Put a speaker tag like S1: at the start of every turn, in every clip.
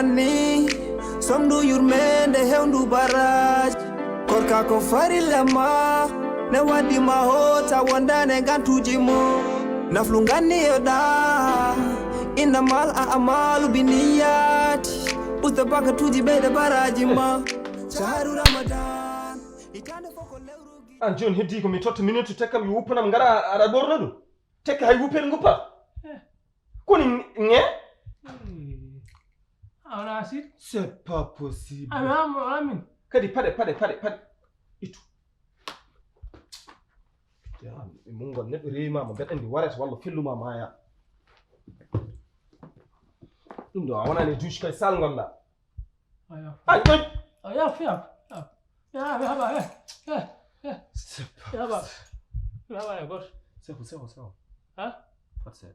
S1: Nani, some do your men, the hell do barrage. Korka ko farilama, ne wadi mahota wanda ne gantu jimu. Naflungani yoda, inamal amalu biniyati. Utabaka tuji bede barajima. Shaharu Ramadan, itande foko leurugi.
S2: Anjon hedi ko mi totta minute tekka mi wuppanam ngara ara borno dum. Tekka hay wuppel nguppa. Koni nge?
S3: Ana sit.
S2: C'est pas possible.
S3: Amin.
S2: Kadi pade. Itu. Ya, mungol ne reema mo bedandi waret walla filluma maya. Dum do wana ne douche kay sal gonda.
S3: Aya.
S2: Ay koy.
S3: Aya fiya. Ya haba.
S2: C'est pas.
S3: Ya ba. Ya ba gor.
S2: C'est.
S3: Ha?
S2: Fatse.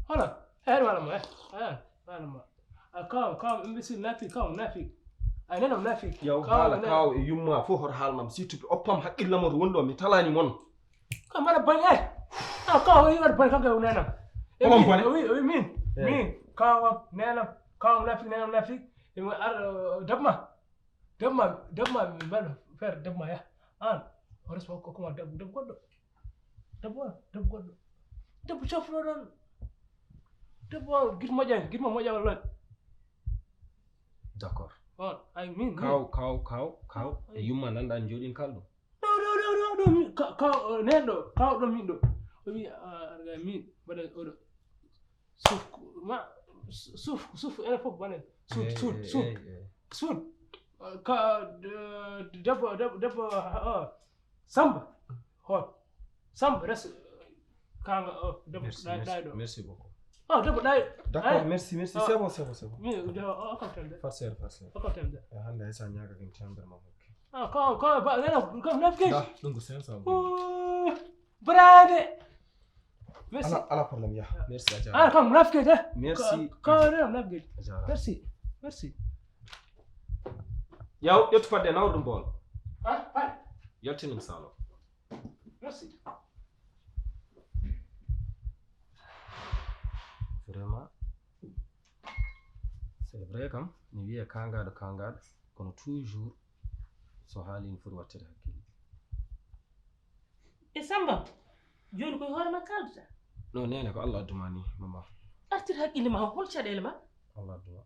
S3: Hala. Wala ma. Wala ma. Kaw imbécile nafi kaw nafi. Ay nanam nafi.
S2: Yow hala kaw e yumma fo hor halnam surtout oppam hakkillamo to wondo mi talani mon.
S3: Kam mala bañ ay. Kaw yi war bañ kam gaw nanam.
S2: Olom bone.
S3: Oui, min. Kaw nanam. Kaw nafi. Ima ar dabma mi bal fer dabma ya. An. Horas ko kuma dab goddo. Dab goddo. Dab chofro don. Dab gitma moja wala.
S2: D'accord.
S3: I mean
S2: Kaw e yumma nanda jodin kaldo.
S3: No. Kaw do min do. Wi arga min bada odo. Suf ene fok bane. Suf. Ka dabo samba. Hot. Samba res kanga dabo dai do.
S2: Merci beaucoup.
S3: Dabo dai.
S2: D'accord, merci. C'est bon.
S3: Mi akam
S2: Farser.
S3: tembe.
S2: Handa esa nyaga kin chamber mo.
S3: Ka ba nena kam nafke.
S2: Da, dungu sensa.
S3: Brade. Merci.
S2: Ala problème ya. Merci aja.
S3: Kam nafke de.
S2: Merci.
S3: Ka nafke.
S2: Aja.
S3: Merci.
S2: Yaw yottu fadde nawdum bol.
S3: Hay.
S2: Yottinum salo.
S3: Merci.
S2: Vraiment. C'est vrai kam ni wiye kangado kono toujours so halin fur wattede hakkili.
S4: E Samba joni koye hoore ma kalduta
S2: No nene ko Allah adduma ni mama.
S4: artir haqqille ma hol caɗele ma
S2: Allah adduma.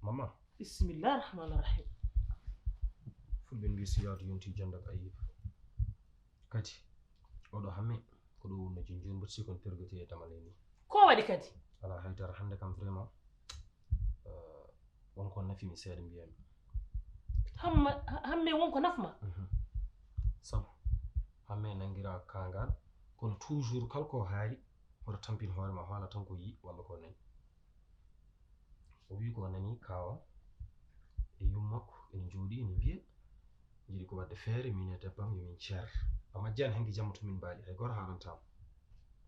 S2: Mama.
S4: bisimillahi rahmani rahim
S2: Fulɓe mbi siyaatu yonti jondak ayib. Kadi oɗo hamme ko ɗo wonno joni mboɗo sikon pergoti e damale ni.
S4: ko waɗi kadi
S2: Ala haydara hande kam vraiment wonko nafi mi seeɗa mbiyami.
S4: hamme wonko nafma
S2: Sabu hamme nangira kangal kono toujours kalko haari oɗo tampin hoore ma haala tan ko yi walla ko nani. O wi ko nani kawa e yummakko ene jooɗi ene mbiya jiɗi ko wadde feere min e debbam yomin ceer. Amma jani hanki jamma to min mbaali hay goto haalantama.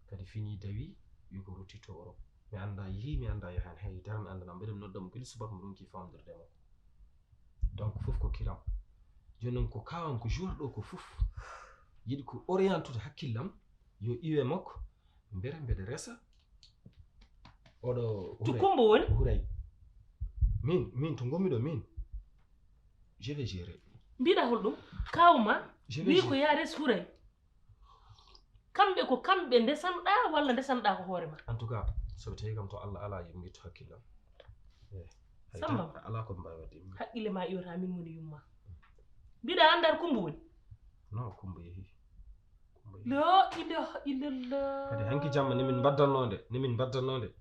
S2: Kadi fini dawi wi ko ruttito Europe. Mi anda yi mi anda yahan hay daran andana mbeɗen nodda mo pili subaka mo ɗonki famdirde mo. Donc fof ko kiram. Jonon ko kawam ko jourɗo ko fof yiɗi ko orientude hakkillam yo iwe makko mbere mbeɗe resa oɗo
S4: to kumbo woni
S2: huray. Min to gommiɗo min je vais gérer.
S4: mbiɗa holɗum kawma
S2: Je vais
S4: wi ko ya res huray kamɓe ko kamɓe ndesanɗa walla ndesanɗa ko hoore ma
S2: En tout cas soɓe tawi kam to Allah ala yo mbitto hakkillam.
S4: Samba
S2: ala ko mbawi wadde.
S4: haqqille ma iwata min woni yumma mbiɗa andar kumbo woni
S2: Non kumbo yehi.
S4: la ilaha illallah
S2: Kadi hanki jamma nimin baddannode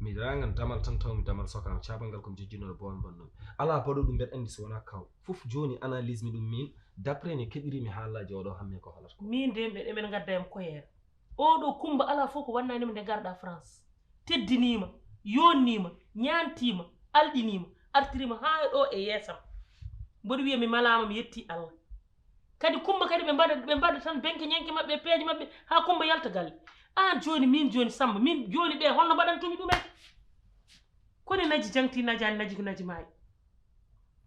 S2: mi rangan damal tan taw mi damal sokam cabangal ko jejjinoɗo bonnomi ala baɗo ɗum mbeɗa andi so wona kaw fof joni analyse mi ɗum min d'après ne keɗirimi haalaji oɗo hamme ko halata ko
S4: min de eɓen gadda em koyeere oɗo kumba ala fof ko wannanima nde garɗa France teddinima yonnima ñantima alɗinima artirima ha ɗo e yeesam mboɗo wiya mi malama mi yetti Allah kadi kumba kadi ɓe mbaɗa tan benke ñanke mabɓe peeje mabɓe ha kumba yalta galle an joni min joni Samba min joni ɓe holno mbaɗantumi ɗumen koni naji jangti najani naji ko naji maayi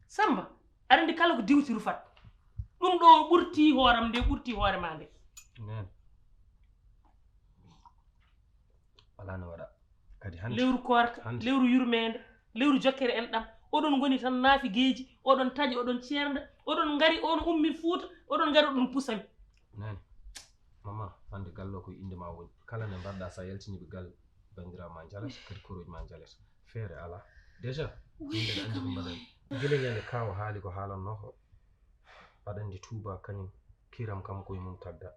S4: Samba aɗa andi kala ko diwtiru fat ɗum ɗo ɓurti hooram nde ɓurti hoore ma nde
S2: wala no waɗa kadi hande
S4: lewru korka lewru yurmede lewru jokkere en ɗam oɗon goni tan naafi geeji oɗon taƴi oɗon ceernda oɗon ngari on ummi Fuuta oɗon ngari oɗon pusami
S2: nani mama hande gallo ko inde ma woni kala nde mbaɗɗa sa yaltiniɓe galle bandiraɓe ma jalet kadi koroji ma jalet feere ala déjà yimɓe ɗe andi ko mbaɗani gila ñande kawa haali ko haalanno ko aɗa andi Touba kañum kiram kam koye mum tagga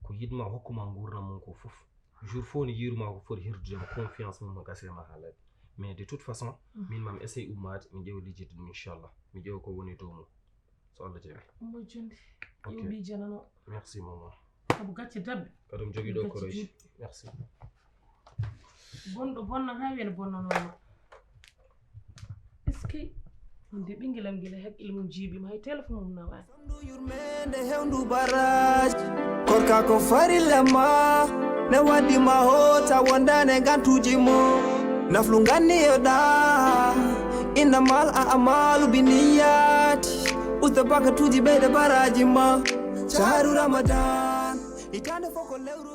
S2: ko yidma hokkuma gurdam mum ko fof jour fof ne yiruma ko foti hirdudema confiance mum no gase ma haalade mais de toute façon min mami essaye ummade mi ƴeewa lijjide ɗum inchallah mi ƴeewa ko woni dow mum so Allah jaɓi
S4: mo jonde yo miijanano
S2: merci maman
S4: sabu gacce dabbe
S2: kadum jogui ɗo koroji merci
S4: bonɗo bonna ha wiyene bonnanoma est ce que nde ɓinguelam guila haqqille mum jiibima hay téléphone mum nawani
S1: Samdu yurmende hewndu barrage korka ko farilla ma ne waddima hota wondane gantuji mum naflu ganniyoɗa innamal a'malu biniyati usda bakatuji ɓeyde baraji ma shahru ramadan hitande foko lewru